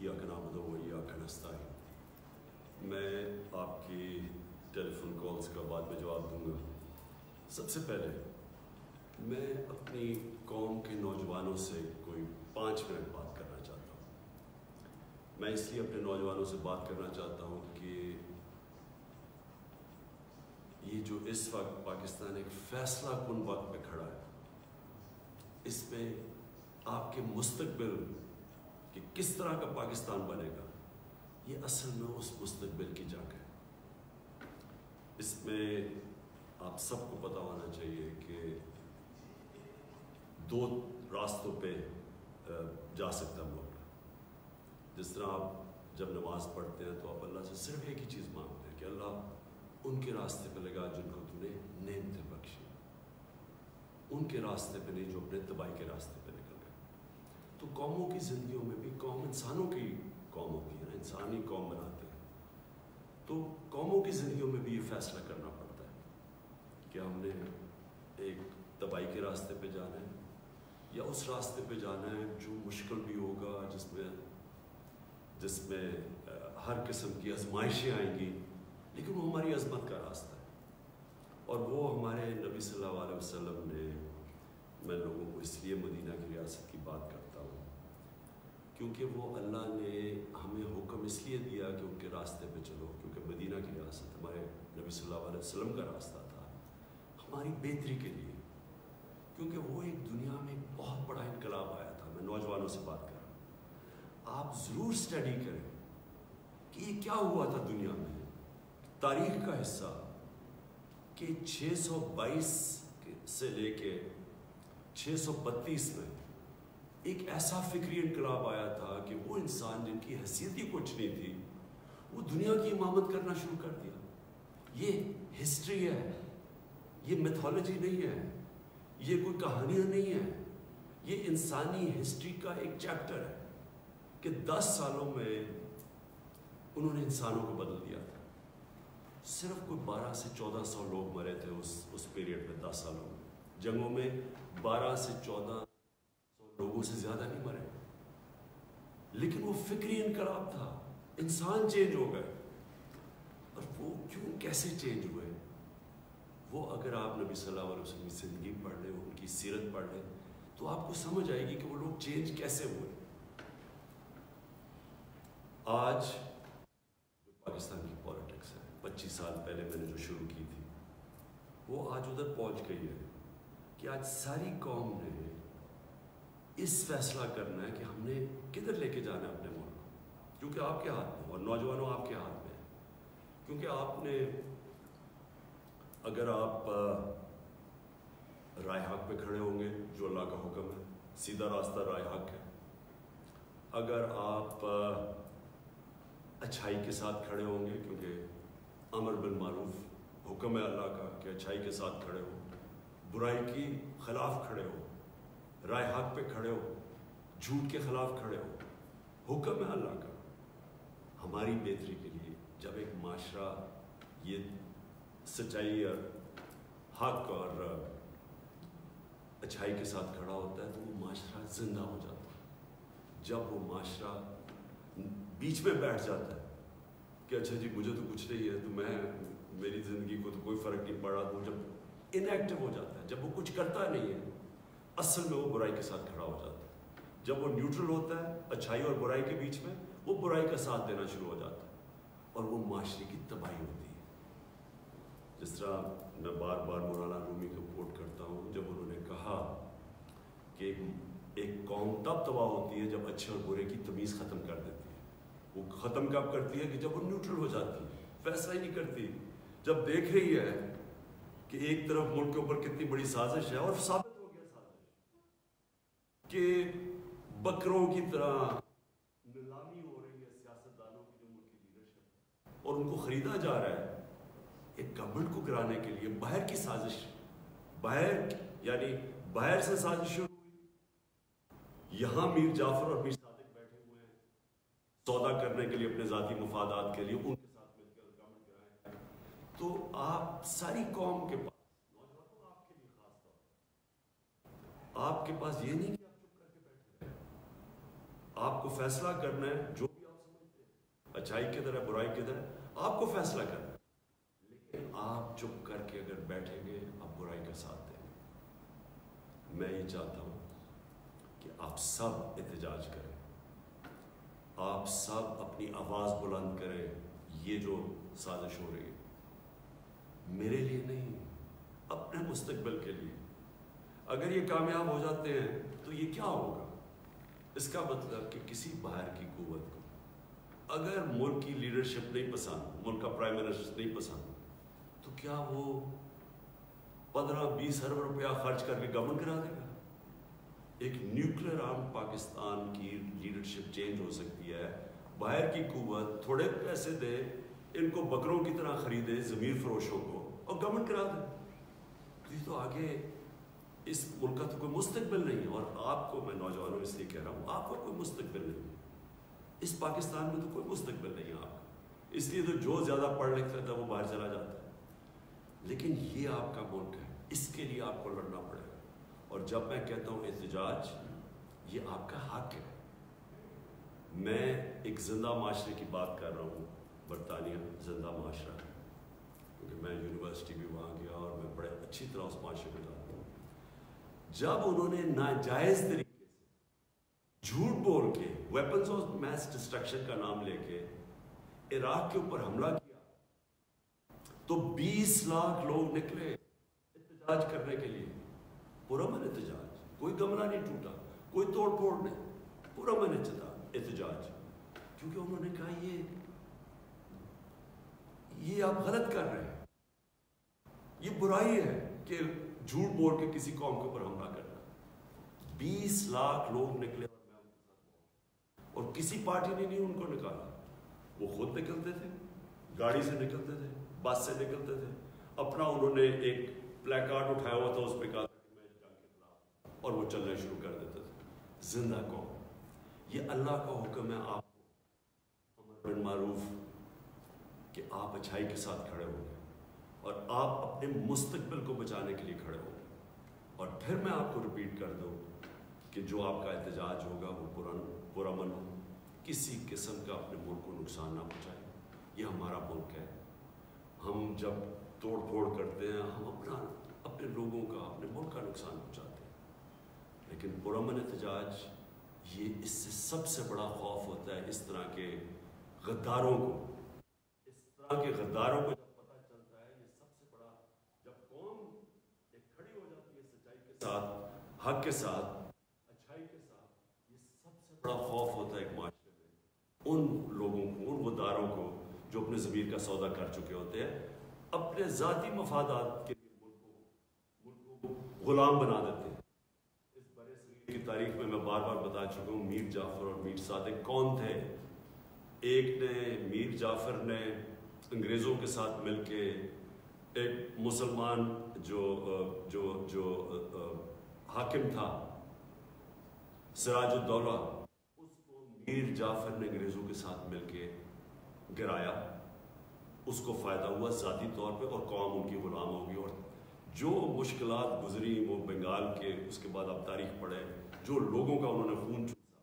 इय्याका नअबुदु व इय्याका नस्तईन। मैं आपकी टेलीफोन कॉल्स का बाद में जवाब दूंगा। सबसे पहले मैं अपनी कौम के नौजवानों से कोई 5 मिनट बात करना चाहता हूँ। मैं इसलिए अपने नौजवानों से बात करना चाहता हूँ कि ये जो इस वक्त पाकिस्तान एक फैसला कुन वक्त पे खड़ा है, इसमें आपके मुस्तकबिल कि किस तरह का पाकिस्तान बनेगा, ये असल में उस मुस्तकबिल की जंग है। इसमें आप सबको पता होना चाहिए कि 2 रास्तों पे जा सकता है मुल्क। जिस तरह आप जब नमाज पढ़ते हैं तो आप अल्लाह से सिर्फ एक ही चीज़ मांगते हैं कि अल्लाह उनके रास्ते पे लगा जिनको तूने नेमतें बख्शी, उनके रास्ते पे नहीं जो अपने तबाही के रास्ते पे निकल गए। तो कौमों की ज़िंदगियों में भी, कौम इंसानों की कौम होती है ना, इंसान ही कौम बनाते हैं। तो कौमों की ज़िंदगियों में भी ये फैसला करना पड़ता है कि हमने एक तबाही के रास्ते पे जाना है या उस रास्ते पे जाना है जो मुश्किल भी होगा, जिसमें हर किस्म की आजमाइशें आएंगी, लेकिन वो हमारी अज़मत का रास्ता है। और वो हमारे नबी सल्लल्लाहु अलैहि वसल्लम ने, मैं लोगों को इसलिए मदीना की रियासत की बात करता हूँ क्योंकि वो अल्लाह ने हमें हुक्म इसलिए दिया कि उनके रास्ते पे चलो, क्योंकि मदीना की रियासत हमारे नबी सल्लल्लाहु अलैहि वसल्लम का रास्ता था हमारी बेहतरी के लिए, क्योंकि वो एक दुनिया में एक बहुत बड़ा इनकलाब आया था। मैं नौजवानों से बात कर रहा हूँ, आप ज़रूर स्टडी करें कि ये क्या हुआ था दुनिया में, तारीख का हिस्सा कि 622 से लेके 632 में एक ऐसा फिक्री इनकलाब आया था कि वो इंसान जिनकी हैसियत ही कुछ नहीं थी, वो दुनिया की इमामत करना शुरू कर दिया। ये हिस्ट्री है, ये मिथोलॉजी नहीं है, ये कोई कहानियाँ नहीं है, ये इंसानी हिस्ट्री का एक चैप्टर है कि 10 सालों में उन्होंने इंसानों को बदल दिया था। सिर्फ कोई 12 से 1400 लोग मरे थे उस पीरियड में, 10 सालों में। जंगों में 12 से 1400 लोगों से ज़्यादा नहीं मरे, लेकिन वो फिक्री इनकलाब था, इंसान चेंज हो गए। और वो क्यों, कैसे चेंज हुए, वो अगर आप नबी सल्लल्लाहु अलैहि वसल्लम की ज़िंदगी पढ़ लें, उनकी सीरत पढ़ लें, तो आपको समझ आएगी कि वो लोग चेंज कैसे हुए। आज जो पाकिस्तान की पॉलिटिक्स है, 25 साल पहले मैंने जो शुरू की थी, वो आज उधर पहुंच गई है कि आज सारी कौम ने इस फैसला करना है कि हमने किधर लेके जाना है अपने मुल्क को, क्योंकि आपके हाथ में, और नौजवानों आपके हाथ में है। क्योंकि आपने, अगर आप राय हक पे खड़े होंगे, जो अल्लाह का हुक्म है, सीधा रास्ता राय हक है। अगर आप अच्छाई के साथ खड़े होंगे, क्योंकि अमर बिल मारूफ हुक्म है अल्लाह का कि अच्छाई के साथ खड़े हो, बुराई की खिलाफ खड़े हो, राय हक पे खड़े हो, झूठ के खिलाफ खड़े हो, हुक्म है अल्लाह का हमारी बेहतरी के लिए। जब एक माशरा ये सच्चाई और हक और अच्छाई के साथ खड़ा होता है तो वो माशरा जिंदा हो जाता है। जब वो माशरा बीच में बैठ जाता है कि अच्छा जी मुझे तो कुछ नहीं है, तो मेरी ज़िंदगी को तो कोई फ़र्क नहीं पड़ा, तो जब इनएक्टिव हो जाता है, जब वो कुछ करता नहीं है, असल में वो बुराई के साथ खड़ा हो जाता है। जब वो न्यूट्रल होता है अच्छाई और बुराई के बीच में, वो बुराई का साथ देना शुरू हो जाता है और वो माशरे की तबाही होती है। जिस तरह मैं बार बार मौलाना रूमी को कोट करता हूँ, जब उन्होंने कहा कि एक कौम तब तबाह होती है जब अच्छे और बुरे की तमीज़ ख़त्म कर देती है। वो ख़त्म कब करती है कि जब वो न्यूट्रल हो जाती है, फैसला ही नहीं करती। जब देख रही है कि एक तरफ मुल्क के ऊपर कितनी बड़ी साजिश है, और साबित हो गया साजिश कि बकरों की तरह नीलामी हो रही है सियासतदानों की, जो मुल्क की लीडरशिप, और उनको ख़रीदा जा रहा है एक गवर्नमेंट को गिराने के लिए। बाहर की साजिश, बाहर से साजिश शुरू हुई। यहाँ मीर जाफर और मीर सादिक बैठे हुए हैं सौदा करने के लिए, अपने ज़ाती मफादात के लिए, उनके साथ मिलकर गवर्नमेंट गिराएं। तो आप सारी कौम के पास, नौजवानों आपके लिए खास तौर पर, आपके पास ये नहीं कि आप चुप करके बैठे रहें, आपको फैसला करना है। जो अच्छाई किधर है, बुराई किधर है, आपको फैसला करना। लेकिन आप चुप करके अगर बैठेंगे, आप बुराई का साथ देंगे। मैं ये चाहता हूँ कि आप सब एहतजाज करें, आप सब अपनी आवाज़ बुलंद करें। ये जो साजिश हो रही है मेरे लिए नहीं, अपने मुस्तकबिल के लिए। अगर ये कामयाब हो जाते हैं तो ये क्या होगा? इसका मतलब कि किसी बाहर की कुव्वत को अगर मुल्क की लीडरशिप नहीं पसंद, मुल्क का प्राइम मिनिस्टर नहीं पसंद, तो क्या वो 15-20 अरब रुपया खर्च करके गवर्नमेंट करा देगा? एक न्यूक्लियर आर्म पाकिस्तान की लीडरशिप चेंज हो सकती है। बाहर की कुव्वत थोड़े पैसे दे, इनको बकरों की तरह खरीदे, ज़मीर फरोशों को, और गवर्नमेंट करा दे। तो ये तो आगे इस मुल्क का तो कोई मुस्तकबिल नहीं है। और आपको मैं नौजवानों इसलिए कह रहा हूँ, आपका कोई मुस्तकबिल नहीं है इस पाकिस्तान में, तो कोई मुस्तकबिल नहीं है आपका। इसलिए तो जो ज़्यादा पढ़ लिख लेता है वो बाहर चला जाता है। लेकिन ये आपका मुल्क है, इसके लिए आपको लड़ना पड़ेगा। और जब मैं कहता हूँ एहतजाज, ये आपका हक है। मैं एक जिंदा माशरे की बात कर रहा हूँ, बरतानिया जिंदा माशरा, क्योंकि मैं यूनिवर्सिटी भी वहाँ गया और मैं बड़े अच्छी तरह उस माशरे में जानता हूँ। जब उन्होंने नाजायज़ तरीके से झूठ बोल के वेपन्स ऑफ मैस डिस्ट्रक्शन का नाम लेके इराक के ऊपर हमला किया, तो 20 लाख लोग निकले एहतजाज करने के लिए। पुरअमन एहतजाज, कोई गमला नहीं टूटा, कोई तोड़ फोड़ नहीं, पुरअमन एहतजाज। क्योंकि उन्होंने कहा ये आप गलत कर रहे हैं, ये बुराई है कि झूठ बोल के किसी कौम के ऊपर हमला करना। 20 लाख लोग निकले और मैं उनके साथ, और किसी पार्टी ने नहीं उनको निकाला। वो खुद निकलते थे, गाड़ी से निकलते थे, बस से निकलते थे, अपना उन्होंने एक प्लेकार्ड उठाया हुआ था, उस पर कहा कि मैं जंग के खिलाफ, और वो चलना शुरू कर देते थे। जिंदा कौम, ये अल्लाह का हुक्म है आपको, अमर बिन मारूफ, कि आप अच्छाई के साथ खड़े होंगे और आप अपने मुस्तकबिल को बचाने के लिए खड़े होंगे। और फिर मैं आपको रिपीट कर दूं कि जो आपका एहतजाज होगा वो पुरअमन हो, किसी किस्म का अपने मुल्क को नुकसान ना पहुँचाए। ये हमारा मुल्क है। हम जब तोड़ फोड़ करते हैं, हम अपने लोगों का, अपने मुल्क का नुकसान पहुँचाते हैं। लेकिन पुरअमन एहतजाज, ये इससे सबसे बड़ा खौफ होता है इस तरह के गद्दारों को। के गद्दारों को जब पता चलता है, ये सबसे बड़ा, जब कौम एक खड़ी हो जाती है सच्चाई के साथ, हक के साथ, अच्छाई के साथ, ये सबसे बड़ा खौफ होता है एक माशरे में उन लोगों को, उन गद्दारों को जो अपने ज़मीर का सौदा कर चुके होते हैं, अपने ज़ाती मफादात के लिए मुल्क को गुलाम बना देते हैं। इस बड़े सगीर की तारीख में मैं बार बार बता चुका हूँ, मीर जाफर और मीर सादिक कौन थे। एक ने, मीर जाफर ने अंग्रेज़ों के साथ मिलके एक मुसलमान जो हाकिम था सिराजुद्दौला, उसको मीर जाफर ने अंग्रेज़ों के साथ मिलके गिराया। उसको फ़ायदा हुआ ज़ाती तौर पे, और कौम उनकी ग़ुलाम होगी। और जो मुश्किलात गुजरी वो बंगाल के, उसके बाद आप तारीख पढ़े, जो लोगों का उन्होंने खून चूसा,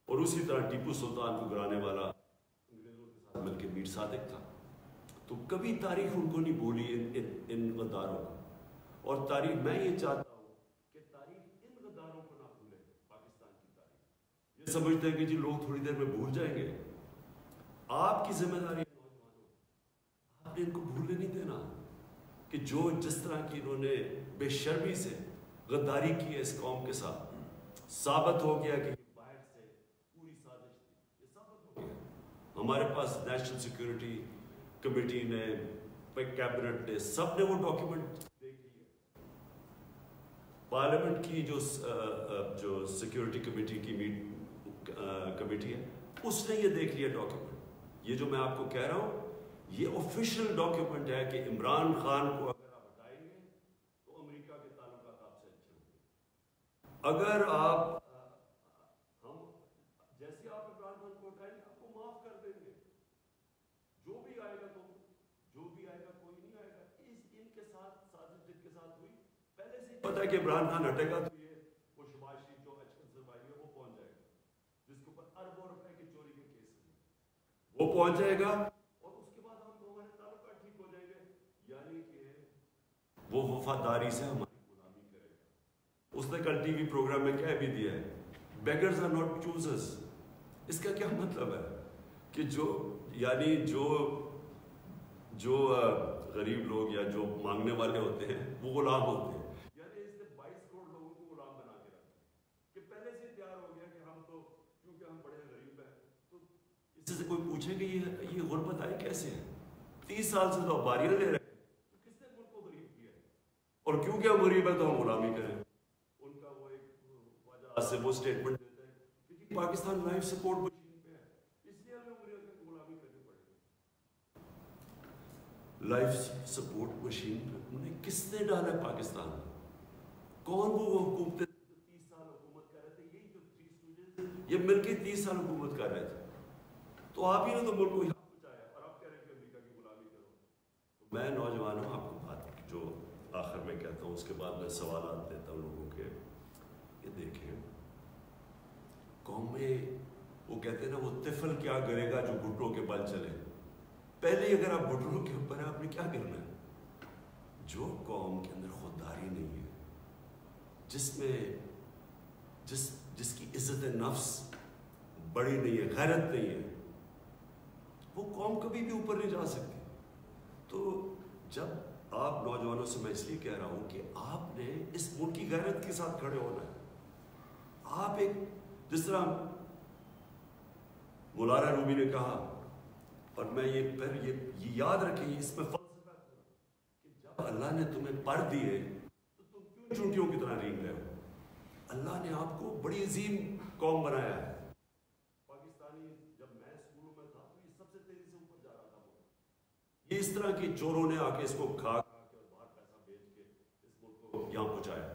और उसी तरह टीपू सुल्तान को गिराने वाला अंग्रेज़ों के साथ मिलके मीर सादिक था। तो कभी तारीख उनको नहीं भूली इन गद्दारों को। और तारीख, मैं ये चाहता हूँ कि तारीख इन गद्दारों को ना भूले। पाकिस्तान की तारीख ये समझते हैं कि जी लोग थोड़ी देर में भूल जाएंगे। आपकी जिम्मेदारी है नौजवानों, आपने इनको भूलने नहीं देना कि जो जिस तरह की इन्होंने बेशर्मी से गद्दारी की है इस कौम के साथ, साबित हो गया कि बाहर से पूरी साजिश थी, ये साबित हो गया। हमारे पास नेशनल सिक्योरिटी कमेटी ने, कैबिनेट ने, सब ने वो डॉक्यूमेंट देख लिया। पार्लियामेंट की जो सिक्योरिटी कमेटी की कमेटी है, उसने ये देख लिया डॉक्यूमेंट। ये जो मैं आपको कह रहा हूँ, ये ऑफिशियल डॉक्यूमेंट है कि इमरान खान को अगर आप हटाएंगे तो अमेरिका के ताल्लुकात आपसे अच्छे होंगे। अगर आप जैसे आप इमरान खान को हटाएंगे, आपको माफ कर देंगे। जो भी आएगा कोई नहीं आएगा। इनके साथ साजिश जिनके साथ हुई, पहले से पता है कि इमरान खान हटेगा तो ये वो शहबाज शरीफ जो एचकन सरवाइव है वो पहुंच जाएगा, जिसके ऊपर अरबों रुपए की चोरी के केस हैं। وہ پہنچ جائے گا اور اس کے بعد ہمارے تعلقات ٹھیک ہو جائیں گے، یعنی کہ وہ وفاداری سے ہماری غلامی کرے گا۔ اس نے کل ٹی وی پروگرام میں کہہ بھی دیا ہے، بیگرز آر ناٹ چوزرز۔ اس کا کیا مطلب ہے کہ یعنی جو غریب لوگ یا جو مانگنے والے ہوتے ہیں وہ غلام ہوتے ہیں، یعنی اس نے 22 کروڑ لوگوں کو غلام بنا کے رکھا کہ پہلے سے تیار ہو گیا کہ ہم تو کیونکہ ہم بڑے غریب ہیں تو اس سے کوئی پوچھے کہ یہ غربت آئی کیسے ہے؟ 30 سال سے تو باریاں لے رہے ہیں، تو کس نے ملک کو غریب کیا ہے؟ اور کیونکہ ہم غریب ہیں تو ہم غلامی کریں۔ ان کا وہ ایک وجہ سے وہ اسٹیٹمنٹ دیتا ہے کہ پاکستان لائف سپورٹ مشین پہ ہے، اس لیے ہمیں غلامی کرنی پڑے گی۔ لائف سپورٹ مشین پہ انہیں کس نے ڈالا ہے پاکستان میں؟ کون وہ حکومتیں 30 سال حکومت کر رہے تھے؟ یہی جو 3 اسٹوڈنٹس یہ مل کے 30 سال حکومت کر رہے تھے، تو آپ ہی نے تو ملک کو یہاں پہنچایا اور آپ کہہ رہے ہیں کہ امریکہ کی غلامی کرو۔ میں نوجوانوں آپ کو بات جو آخر میں کہتا ہوں، اس کے بعد میں سوالات دیتا ہوں لوگوں کے، یہ دیکھیں قوم میں وہ کہتے ہیں نا وہ طفل کیا کرے گا جو گھٹنوں کے بل چلے، پہلے اگر آپ گھٹنوں کے اوپر ہیں آپ نے کیا کرنا ہے؟ جو قوم کے اندر خودداری نہیں ہے، جس کی عزت نفس بڑی نہیں ہے، غیرت نہیں ہے، وہ قوم کبھی بھی اوپر نہیں جا سکتی۔ تو جب آپ نوجوانوں سے میں اس لیے کہہ رہا ہوں کہ آپ نے اس ملک کی غیرت کے ساتھ کھڑے ہونا ہے۔ آپ ایک جس طرح مولانا رومی نے کہا، اور میں یہ یاد رکھیں، اس میں فلسفہ کہ جب اللہ نے تمہیں پر دیے تو تم کیوں چونٹیوں کی طرح رینگ رہے ہو؟ اللہ نے آپ کو بڑی عظیم قوم بنایا ہے۔ پاکستانی جب میں اسکولوں میں تھا تو یہ سب سے تیزی سے اوپر جا رہا تھا، یہ اس طرح کی چوروں نے آ کے اس کو کھا کے اور باہر پیسہ بیچ کے اس ملک کو یہاں پہنچایا،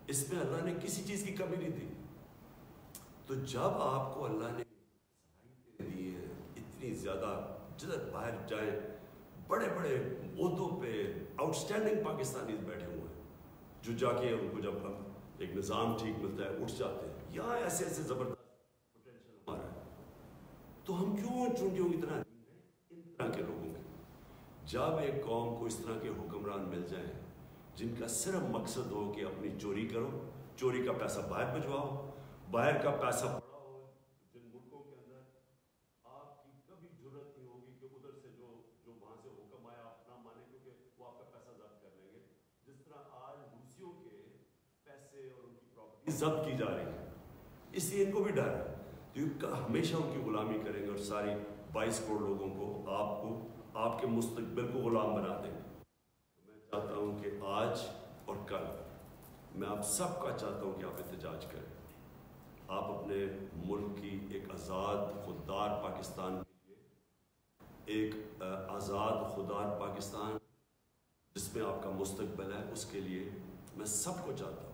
اس میں اللہ نے کسی چیز کی کمی نہیں دی۔ تو جب آپ کو اللہ نے صلاحیتیں دی ہیں اتنی زیادہ، جدھر باہر جائیں بڑے بڑے عہدوں پہ آؤٹ اسٹینڈنگ پاکستانیز بیٹھے ہوئے ہیں، جو جا کے ان کو جب ہم ایک نظام ٹھیک ملتا ہے اٹھ جاتے ہیں، یہاں ایسے زبردست پوٹینشل ہمارا ہے، تو ہم کیوں چونٹیوں کی طرح ان طرح کے لوگوں کے؟ جب ایک قوم کو اس طرح کے حکمران مل جائیں جن کا صرف مقصد ہو کہ اپنی چوری کرو، چوری کا پیسہ باہر بھجواؤ، باہر کا پیسہ پڑا ہو جن ملکوں کے اندر، آپ کی کبھی ضرورت نہیں ہوگی کہ ادھر سے جو وہاں سے حکم آیا آپ نہ مانے، کیونکہ وہ آپ کا پیسہ ضبط کر لیں گے۔ جس طرح آج روسیوں کے پیسے اور ان کی پراپرٹی ضبط کی جا رہی ہے، اس لیے ان کو بھی ڈر ہے، تو ہمیشہ ان کی غلامی کریں گے اور ساری 22 کروڑ لوگوں کو آپ کے مستقبل کو غلام بنا دیں گے۔ میں چاہتا ہوں کہ آج اور کل میں آپ سب کا چاہتا ہوں کہ آپ احتجاج کریں، آپ اپنے ملک کی ایک آزاد خوددار پاکستان کے لیے، ایک آزاد خوددار پاکستان جس میں آپ کا مستقبل ہے، اس کے لیے میں سب کو چاہتا ہوں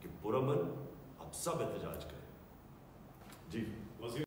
کہ پرامن آپ سب احتجاج کریں۔ جی وزیر